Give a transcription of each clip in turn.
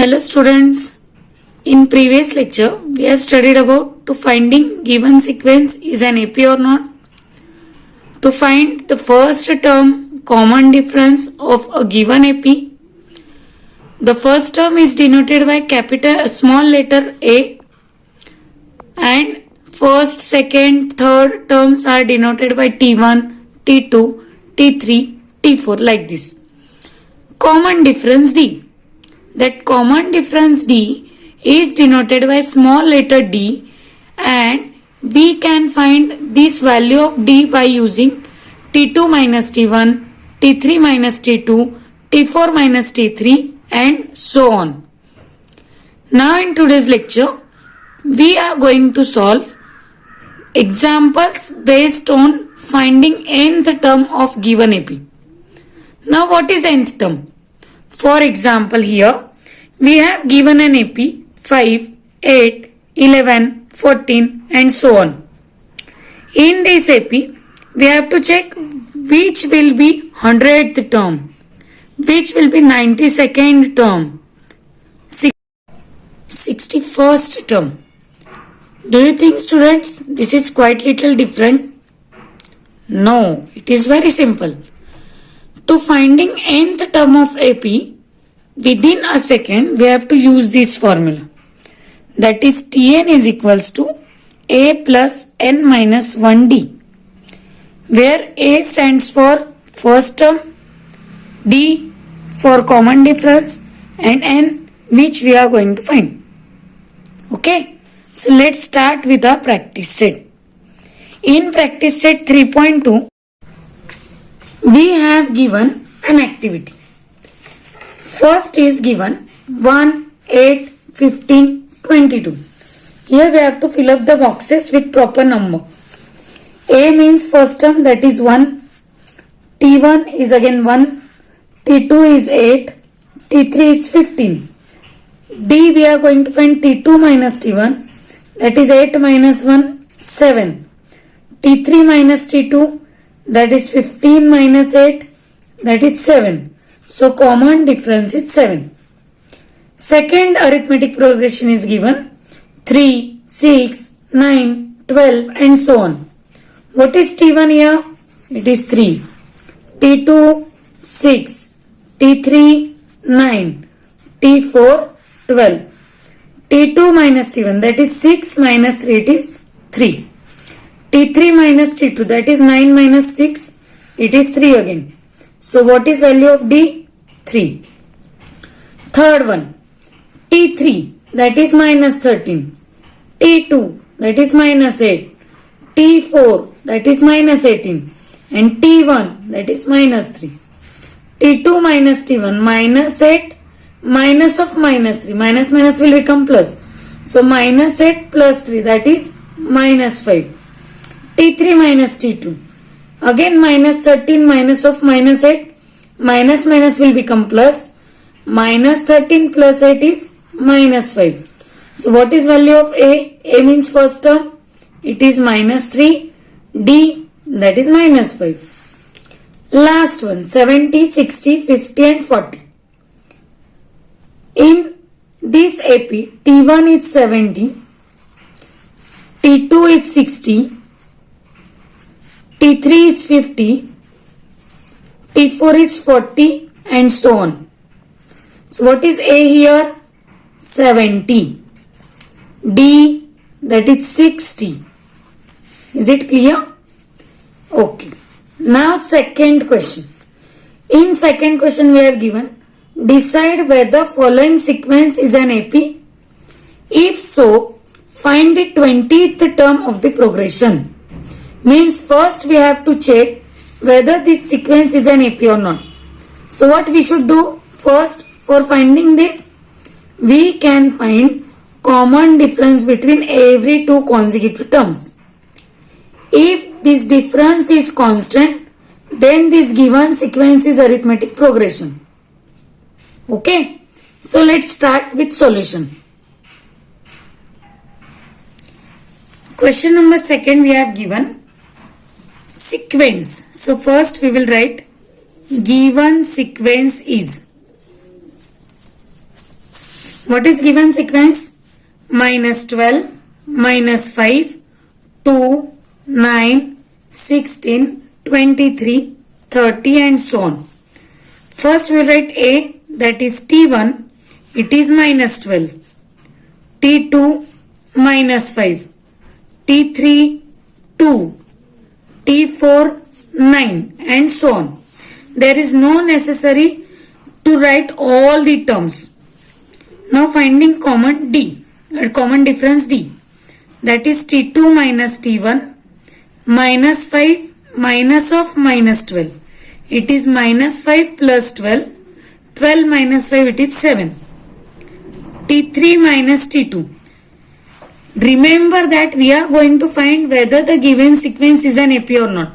Hello students, in previous lecture we have studied about to finding given sequence is an AP or not. To find the first term common difference of a given AP, the first term is denoted by small letter A and first, second, third terms are denoted by T1, T2, T3, T4 like this. Common difference D. That common difference D is denoted by small letter d, and we can find this value of d by using T2 minus T1, T3 minus T2, T4 minus T3 and so on. Now in today's lecture, we are going to solve examples based on finding nth term of given AP. Now what is nth term? For example, here we have given an AP 5, 8, 11, 14 and so on. In this AP, we have to check which will be 100th term, which will be 92nd term, 61st term. Do you think, students, this is quite little different? No, it is very simple. To finding nth term of AP, within a second, we have to use this formula. That is Tn is equals to A plus n minus 1D, where A stands for first term, D for common difference and n which we are going to find. Okay, so let's start with the practice set. In practice set 3.2, we have given an activity. First is given 1, 8, 15, 22. Here we have to fill up the boxes with proper number. A means first term, that is 1. T1 is again 1. T2 is 8. T3 is 15. D we are going to find T2 minus T1, that is 8 minus 1, 7. T3 minus T2, that is 15 minus 8, that is 7. So common difference is 7. Second arithmetic progression is given 3, 6, 9, 12 and so on. What is T1 here? It is 3. T2 6. T3 9. T4 12. T2 minus T1, that is 6 minus 3, it is 3. T3 minus T2, that is 9 minus 6, it is 3 again. So what is value of D? 3. Third one, T3, that is minus 13. T2, that is minus 8. T4, that is minus 18. And T1, that is minus 3. T2 minus T1, minus 8, minus of minus 3. Minus minus will become plus. So minus 8 plus 3, that is minus 5. T3 minus T2. Again minus 13 minus of minus 8. Minus minus will become plus. Minus 13 plus 8 is minus 5. So what is value of A? A means first term. It is minus 3. D, that is minus 5. Last one, 70, 60, 50 and 40. In this AP, T1 is 70. T2 is 60. T3 is 50. T4 is 40 and so on. So what is A here? 70. D, that is 60. Is it clear? Okay. Now second question. In second question we are given, decide whether following sequence is an AP. If so, find the 20th term of the progression. Means first we have to check whether this sequence is an AP or not. So what we should do? First, for finding this, we can find common difference between every two consecutive terms. If this difference is constant, then this given sequence is arithmetic progression. Okay, so let's start with solution. Question number second we have given sequence. So first we will write given sequence is. What is given sequence? Minus 12, minus 5, 2, 9, 16, 23, 30 and so on. First we will write A, that is T1, it is minus 12. T2 minus 5. T3 2. T4 9 and so on. There is no necessary to write all the terms. Now finding common D, common difference D, that is T2 minus T1 minus 5 minus of minus 12. It is minus 5 plus 12. 12 minus 5, it is 7. T3 minus T2. Remember that we are going to find whether the given sequence is an AP or not.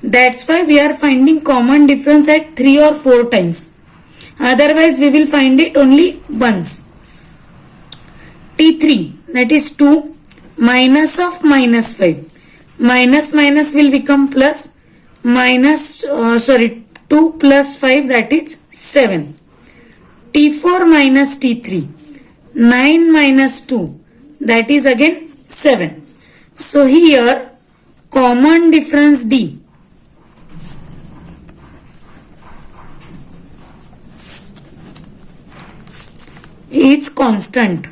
That's why we are finding common difference at 3 or 4 times. Otherwise we will find it only once. T3, that is 2 minus of minus 5. Minus minus will become plus. 2 plus 5, that is 7. T4 minus T3. 9 minus 2, that is again 7. So here common difference D is constant.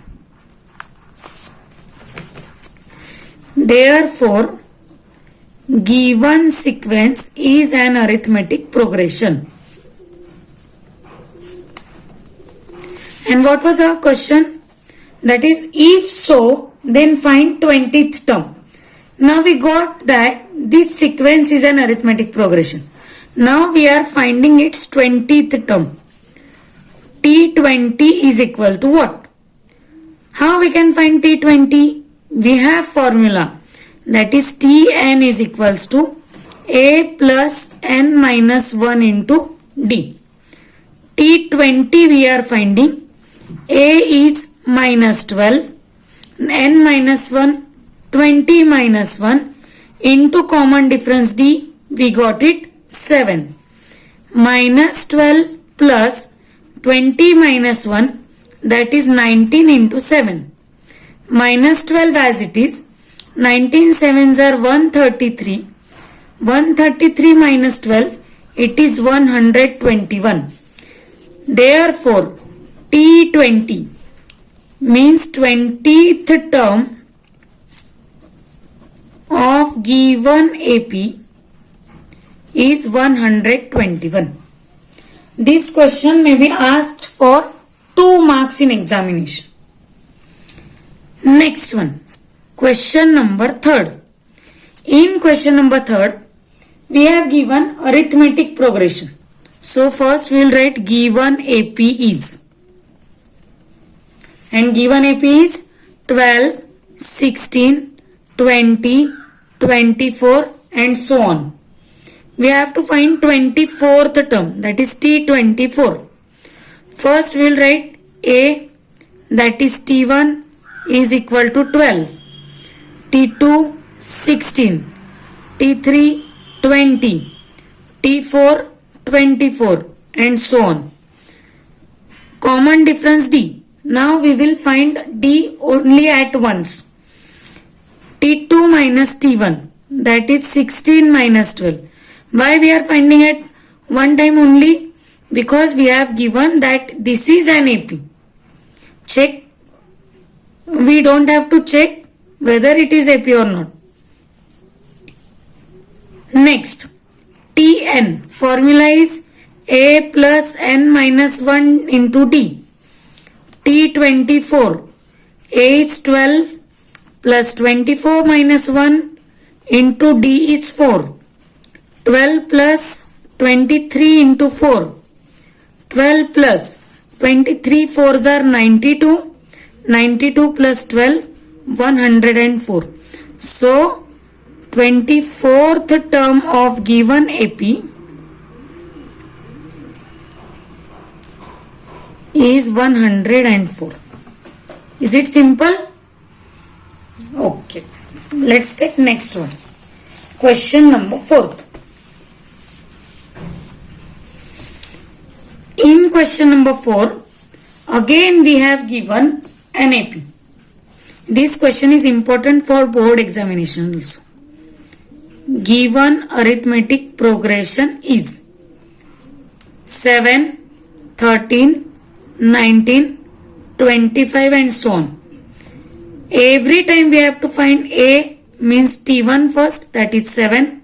Therefore, given sequence is an arithmetic progression. And what was our question? That is, if so, then find 20th term. Now we got that this sequence is an arithmetic progression. Now we are finding its 20th term. T20 is equal to what? How we can find T20? We have formula, that is Tn is equals to A plus n minus 1 into D. T20 we are finding A is minus 12, n minus 1, 20 minus 1 into common difference D, we got it 7. Minus 12 plus 20 minus 1, that is 19 into 7. Minus 12 as it is, 19 sevens are 133. 133 minus 12, it is 121. Therefore, T20 means 20th term of given AP is 121. This question may be asked for 2 marks in examination. Next one, question number 3rd. In question number 3rd, we have given arithmetic progression. So first we will write given AP is. And given AP is 12, 16, 20, 24 and so on. We have to find 24th term, that is T24. First we will write A, that is T1 is equal to 12. T2 16. T3 20. T4 24 and so on. Common difference D. Now we will find D only at once. T2 minus T1, that is 16 minus 12. Why we are finding it one time only? Because we have given that this is an AP. Check. We don't have to check whether it is AP or not. Next, Tn. Formula is A plus n minus 1 into D. T24. A is 12 plus 24 minus 1 into D is 4. 12 plus 23 into 4. 12 plus 23 4s are 92. 92 plus 12, 104. So, 24th term of given AP is 104. Is it simple? Okay. Let's take next one. Question number 4th. In question number 4, Again we have given NAP. This question is important for board examination also. Given arithmetic progression is 7, 13, 19, 25 and so on. Every time we have to find A means T1 first, that is 7,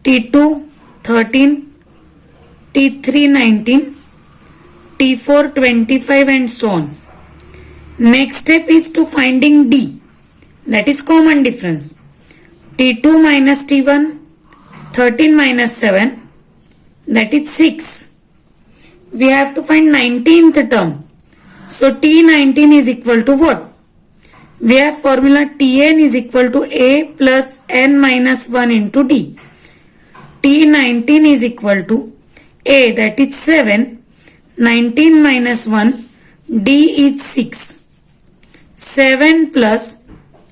T2 13, T3 19, T4 25 and so on. Next step is to finding D, that is common difference. T2 minus T1, 13 minus 7, that is 6. We have to find 19th term. So T19 is equal to what? We have formula Tn is equal to A plus n minus 1 into D. T19 is equal to A, that is 7, 19 minus 1, D is 6. 7 plus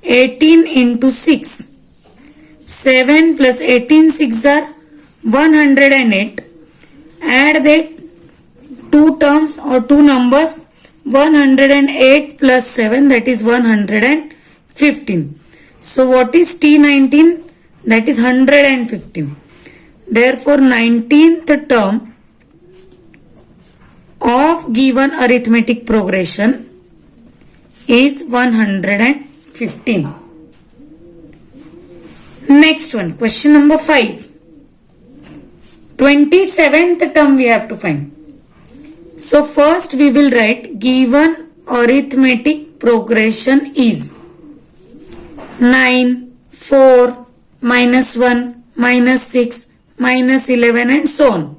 18 into 6. 7 plus 18 6 are 108. Add that two terms or two numbers, 108 plus 7, that is 115. So what is T19? That is 115. Therefore 19th term of given arithmetic progression is 115. Next one, question number 5. 27th term we have to find. So first we will write given arithmetic progression is 9, 4, minus 1, minus 6, minus 11 and so on.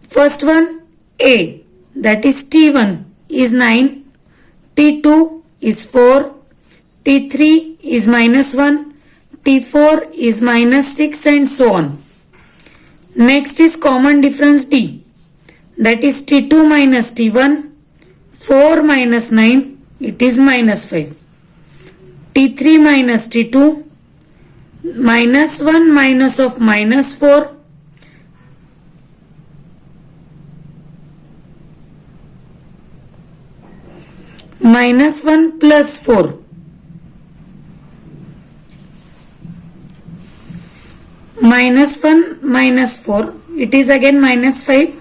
First one A, that is T1 is 9, T2 is 4, T3 is minus 1, T4 is minus 6 and so on. Next is common difference D, that is T2 minus T1, 4 minus 9, it is minus 5. T3 minus T2, minus 1 minus of minus 4, minus 1 plus 4, minus 1 minus 4, it is again minus 5,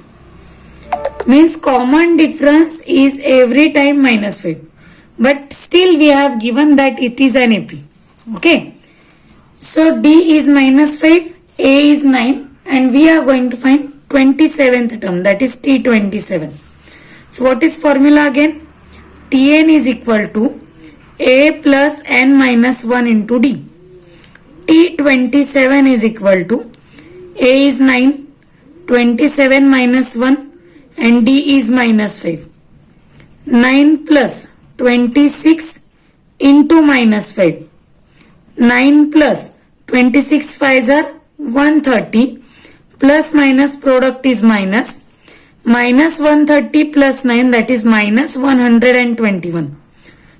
means common difference is every time minus 5, but still we have given that it is an AP. Okay, so D is minus 5, A is 9 and we are going to find 27th term, that is T27. So what is formula again? Tn is equal to A plus n minus 1 into D. T27 is equal to A is 9, 27 minus 1 and D is minus 5. 9 plus 26 into minus 5. 9 plus 26 5s are 130, plus minus product is minus. Minus 130 plus 9, that is minus 121.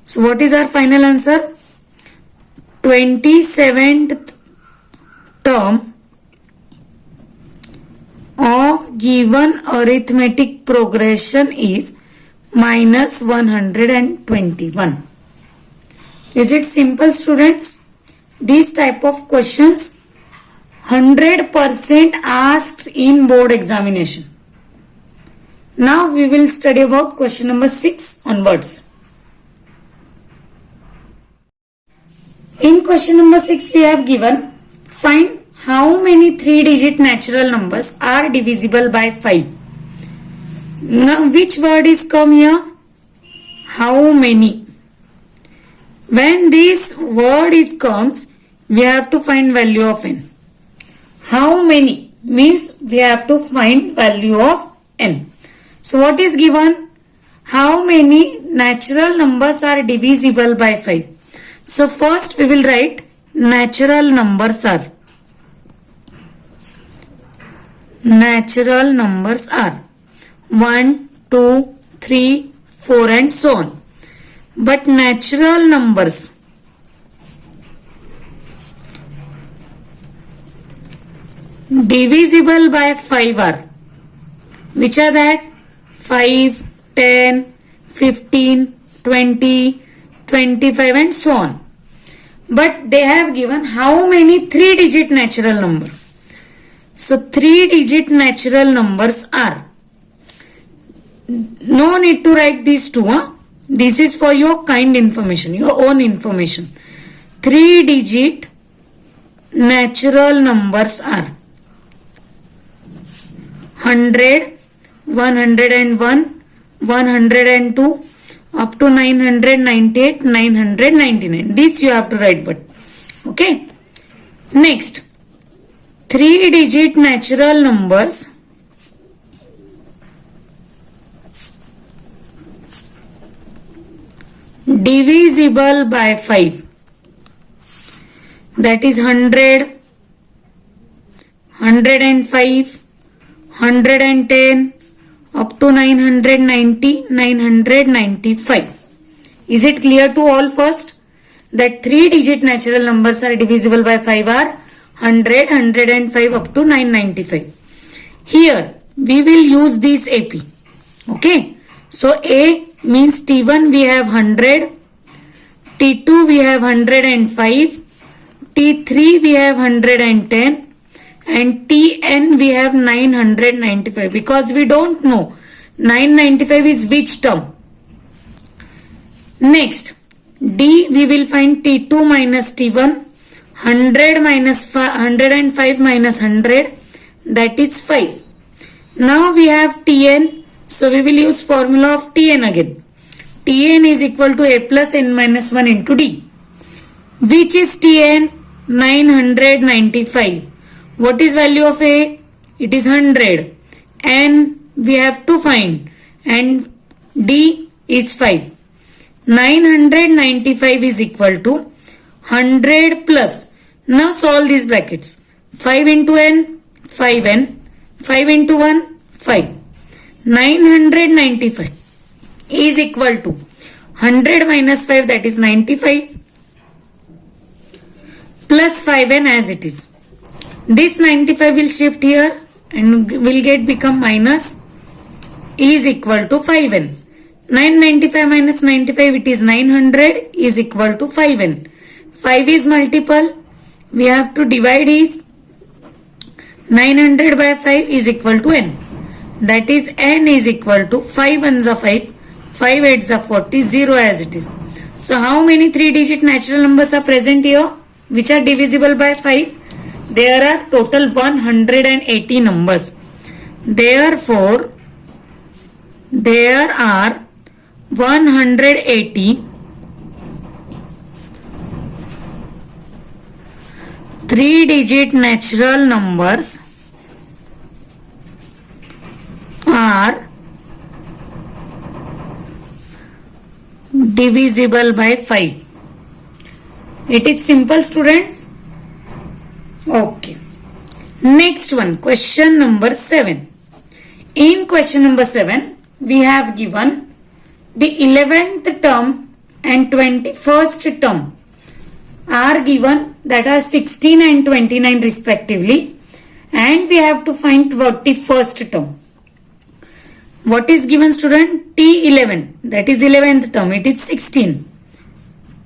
So what is our final answer? 27th term of given arithmetic progression is minus 121. Is it simple, students? These type of questions 100% asked in board examination. Now we will study about question number 6 onwards. In question number 6 we have given, find how many 3-digit natural numbers are divisible by 5. Now which word is come here? How many. When this word is comes, we have to find value of n. How many means we have to find value of n. So what is given? How many natural numbers are divisible by 5? So first we will write natural numbers are. Natural numbers are 1, 2, 3, 4 and so on. But natural numbers divisible by 5 are, which are that? 5, 10, 15, 20, 25 and so on. But they have given how many 3-digit natural number. So 3-digit natural numbers are, no need to write these two. This is for your kind information, your own information. 3-digit natural numbers are 100, 101, 102 up to 998, 999. This you have to write, but okay. Next, 3-digit natural numbers divisible by 5. That is 100, 105, 110 up to 990, 995. Is it clear to all first? That 3-digit natural numbers are divisible by 5 are 100, 105 up to 995. Here we will use this AP. Okay. So A means T1 we have 100, T2 we have 105, T3 we have 110 and Tn we have 995 because we don't know 995 is which term. Next, D we will find T2 minus T1, 100 minus 105 minus 100, that is 5. Now we have Tn, so we will use formula of Tn again. Tn is equal to A plus N minus 1 into D. Which is Tn? 995. What is value of A? It is 100. N we have to find and D is 5. 995 is equal to 100 plus. Now solve these brackets. 5 into N, 5N. 5 into 1, 5. 995 is equal to 100 minus 5, that is 95 plus 5N as it is. This 95 will shift here and will become minus is equal to 5N. 995 minus 95, it is 900 is equal to 5N. 5 is multiple. We have to divide is 900 by 5 is equal to N. That is N is equal to 5 ones are 5, 5 8s are 40, 0 as it is. So how many 3-digit natural numbers are present here which are divisible by 5? There are total 180 numbers. Therefore, there are 180 3-digit natural numbers are divisible by 5. It is simple, students. Okay. Next one, question number 7. In question number 7, we have given the 11th term and 21st term are given, that are 16 and 29 respectively, and we have to find 21st term. What is given, student? T11, that is 11th term, it is 16.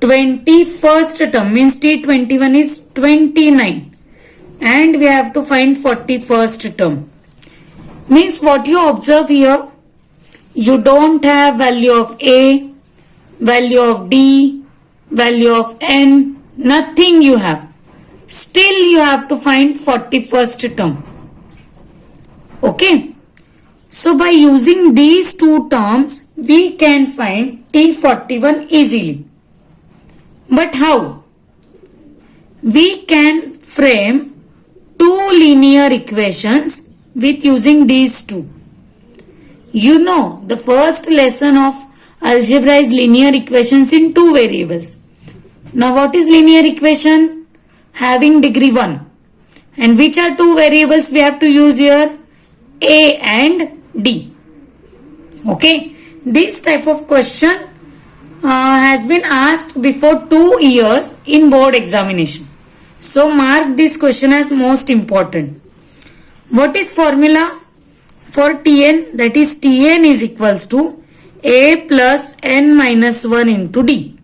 21st term means T21 is 29 and we have to find 41st term. Means what you observe here, you don't have value of A, value of D, value of N, nothing you have. Still you have to find 41st term. Okay. So by using these two terms, we can find T41 easily. But how? We can frame two linear equations with using these two. You know, the first lesson of algebra is linear equations in two variables. Now what is linear equation? Having degree 1. And which are two variables we have to use here? A and D. Okay. This type of question has been asked before 2 years in board examination. So mark this question as most important. What is formula for Tn? That is Tn is equals to A plus n minus 1 into D.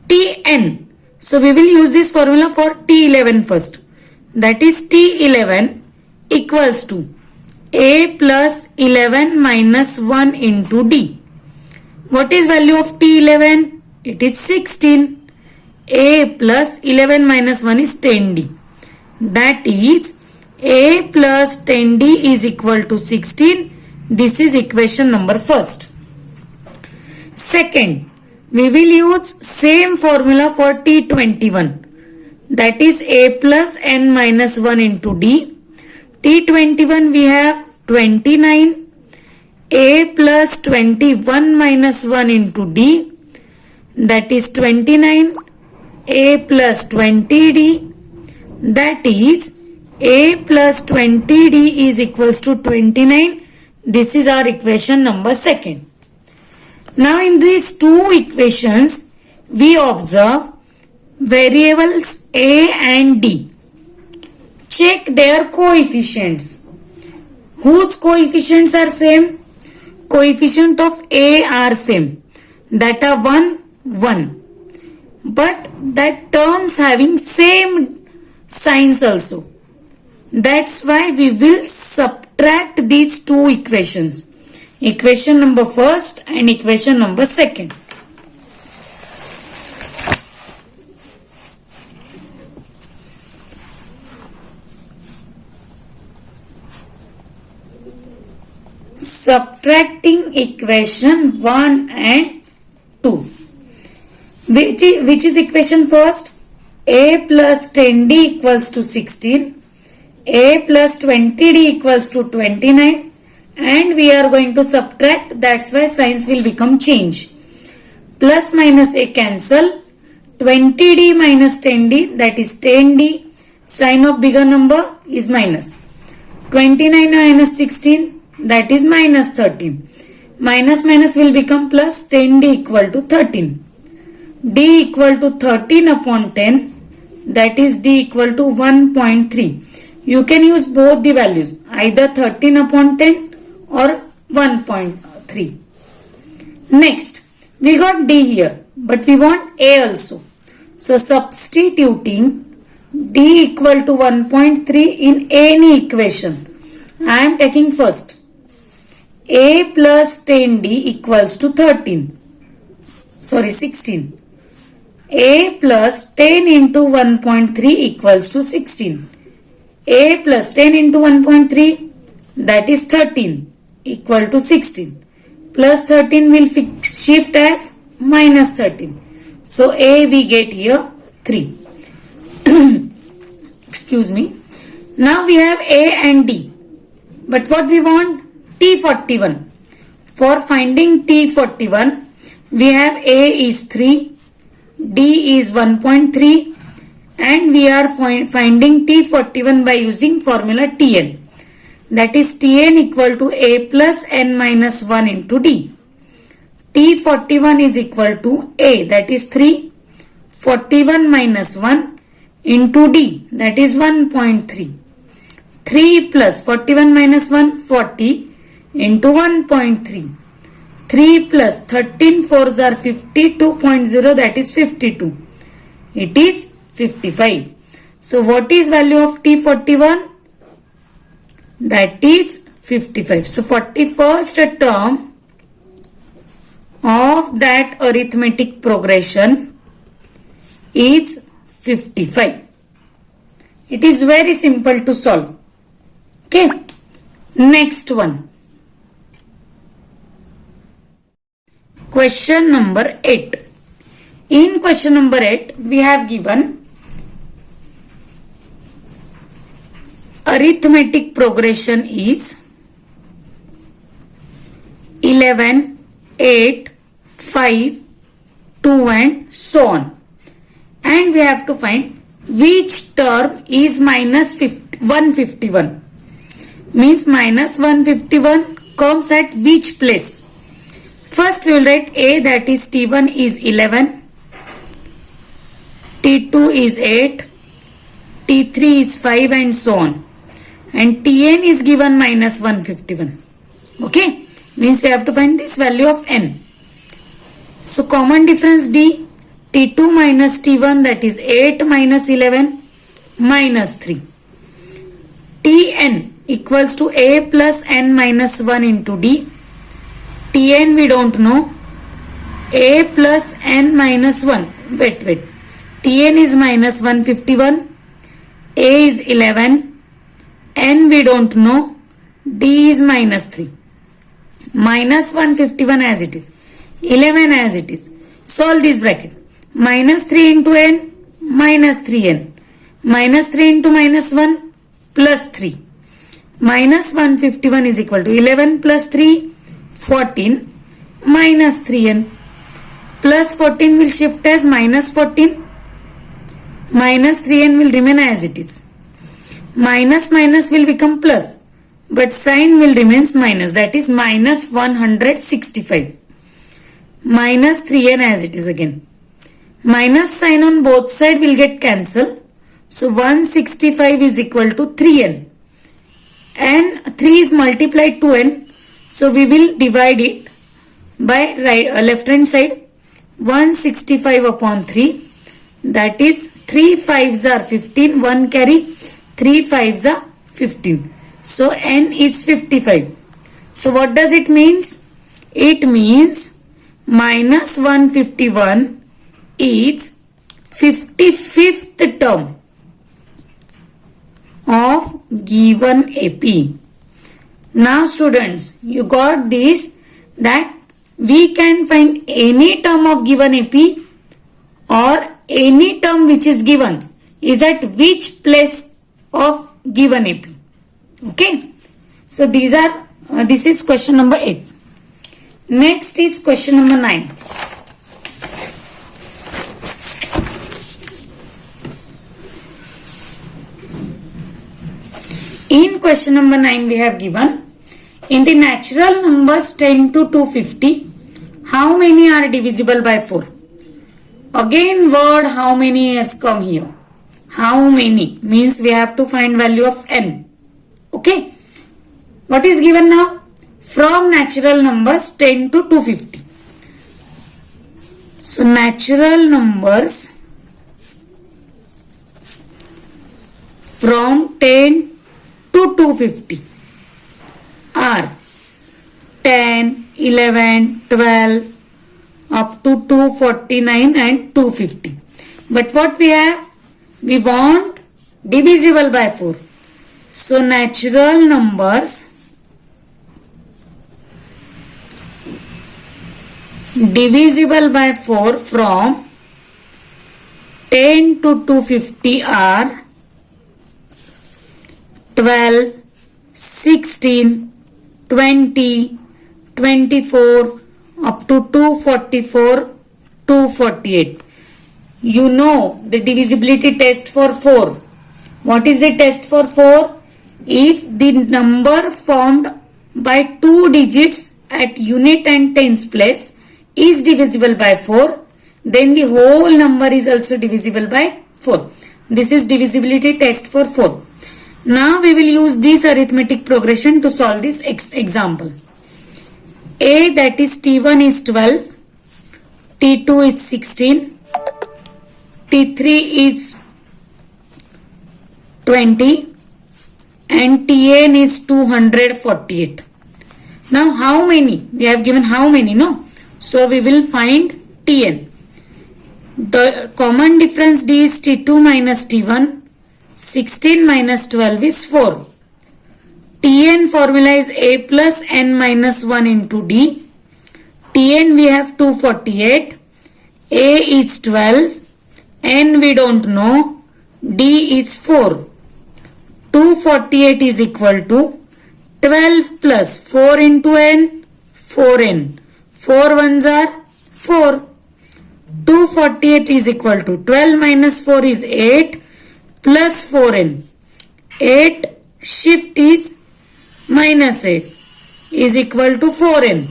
Tn. So we will use this formula for T11 first. That is T11 equals to A plus 11 minus 1 into D. What is value of T11? It is 16. A plus 11 minus 1 is 10D. That is A plus 10D is equal to 16. This is equation number first. Second, we will use same formula for T21. That is A plus n minus 1 into D. T21 we have 29. A plus 21 minus 1 into D. That is 29. A plus 20D. That is A plus 20D is equals to 29. This is our equation number second. Now in these two equations, we observe variables A and D. Check their coefficients. Whose coefficients are same? Coefficient of A are same. That are 1, 1. But that terms having same signs also. That's why we will subtract these two equations. Equation number first and equation number second. Subtracting equation 1 and 2. Which is equation first? A plus 10D equals to 16. A plus 20D equals to 29. And we are going to subtract. That's why signs will become change. Plus minus A cancel. 20D minus 10D, that is 10D. Sign of bigger number is minus. 29 minus 16, that is minus 13. Minus minus will become plus. 10D equal to 13. D equal to 13 upon 10, that is D equal to 1.3. You can use both the values, either 13 upon 10 or 1.3. Next, we got D here, but we want A also. So substituting D equal to 1.3 in any equation. I am taking first. A plus 10D equals to 16. A plus 10 into 1.3 equals to 16. A plus 10 into 1.3, that is 13, equal to 16. Plus 13 will shift as minus 13. So A we get here 3. Excuse me. Now we have A and D. But what we want? T41. For finding T41, we have A is 3. D is 1.3 and we are finding T41 by using formula Tn. That is Tn equal to A plus n minus 1 into D. T41 is equal to A, that is 3. 41 minus 1 into D, that is 1.3. 3 plus 41 minus 1, 40 into 1.3. 3 plus 13 4s are 52.0, that is 52. It is 55. So what is value of T41? That is 55. So 41st term of that arithmetic progression is 55. It is very simple to solve. Okay. Next one. Question number 8. In question number 8, we have given arithmetic progression is 11, 8, 5, 2 and so on. And we have to find which term is minus 151. Means minus 151 comes at which place? First we will write A, that is T1 is 11, T2 is 8, T3 is 5 and so on. And Tn is given minus 151. Okay. means we have to find this value of n. So common difference D, T2 minus T1, that is 8 minus 11 minus 3. Tn equals to A plus n minus 1 into D. Tn we don't know. A plus n minus 1. Wait. Tn is minus 151. A is 11. N we don't know. D is minus 3. Minus 151 as it is. 11 as it is. Solve this bracket. Minus 3 into n, minus 3n. Minus 3 into minus 1, plus 3. Minus 151 is equal to 11 plus 3, 14, minus 3n. Plus 14 will shift as minus 14. Minus 3n will remain as it is. Minus will become plus. But sign will remains minus. That is minus 165. Minus 3n as it is again. Minus sign on both sides will get cancelled. So 165 is equal to 3n. And 3 is multiplied to n. So we will divide it by left hand side. 165 upon 3. That is 3 5s are 15. 1 carry. 3 5s are 15. So n is 55. So what does it means? It means minus 151 is 55th term of given AP. Now students, you got this, that we can find any term of given AP or any term which is given is at which place of given AP. Okay. So this is question number 8. Next is question number 9. In question number 9 we have given, in the natural numbers 10 to 250, how many are divisible by 4? Again word how many has come here. How many means we have to find value of n. Okay. What is given now? From natural numbers 10 to 250. So natural numbers from 10 to 250 are 10, 11, 12 up to 249 and 250. But what we have? We want divisible by 4. So natural numbers divisible by 4 from 10 to 250 are 12, 16, 20, 24 up to 244, 248. You know the divisibility test for 4. What is the test for 4? If the number formed by 2 digits at unit and tens place is divisible by 4, then the whole number is also divisible by 4. This is divisibility test for 4. Now we will use this arithmetic progression to solve this example. A, that is T1 is 12, T2 is 16, T3 is 20 and Tn is 248. Now how many? We have given how many, no? So we will find Tn. The common difference D is T2 minus T1. 16 minus 12 is 4. Tn formula is A plus n minus 1 into D. Tn we have 248. A is 12. N we don't know. D is 4. 248 is equal to 12 plus 4 into n, 4n. 4 ones are 4. 248 is equal to 12 minus 4 is 8 plus 4n. 8 shift is minus 8 is equal to 4n.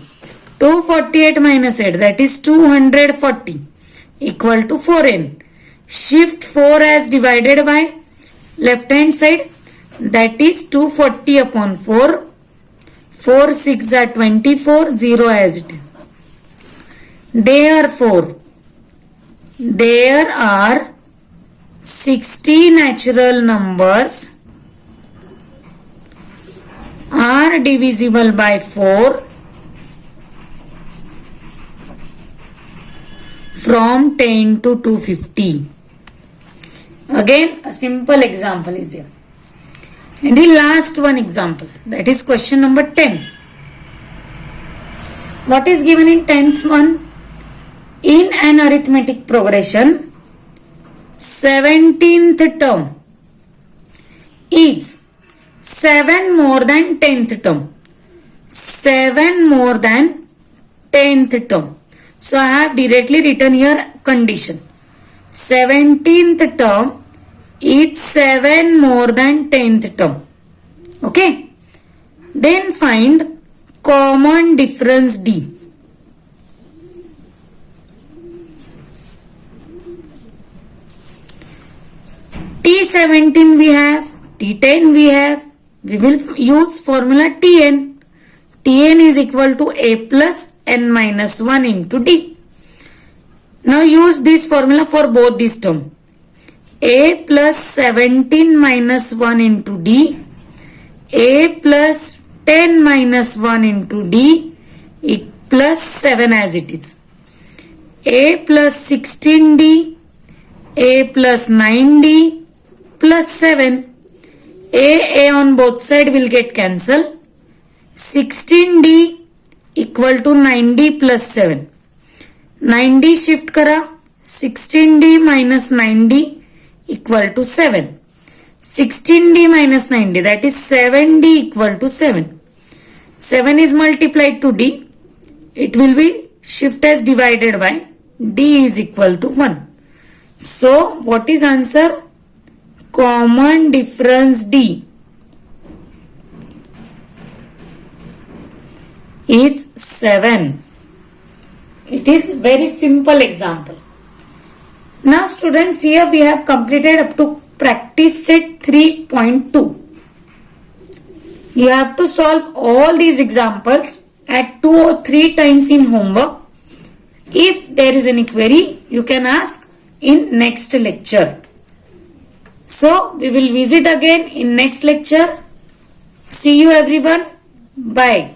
248 minus 8, that is 240 equal to 4n. Shift 4 as divided by left hand side, that is 240 upon 4. 4 6 are 24, 0 as it is. Therefore, there are 60 natural numbers are divisible by 4 from 10 to 250. Again, a simple example is here. And the last one example, that is question number 10. What is given in 10th one? In an arithmetic progression, 17th term is 7 more than 10th term. 7 more than 10th term. So I have directly written here condition. 17th term is 7 more than 10th term. Okay. Then find common difference D. T17 we have, T10 we have. We will use formula Tn. Tn is equal to A plus N minus 1 into D. Now use this formula for both these terms. A plus 17 minus 1 into D. A plus 10 minus 1 into D plus 7 as it is. A plus 16D. A plus 9D plus 7. A on both sides will get cancelled. 16D equal to 9D plus 7. 9D shift kara. 16D minus 9D equal to 7. 16D minus 9D, that is 7D equal to 7. 7 is multiplied to D. It will be shift as divided by D is equal to 1. So what is answer? Common difference D is 7. It is very simple example. Now students, here we have completed up to practice set 3.2. You have to solve all these examples at 2 or 3 times in homework. If there is any query, you can ask in next lecture. So we will visit again in next lecture. See you everyone. Bye.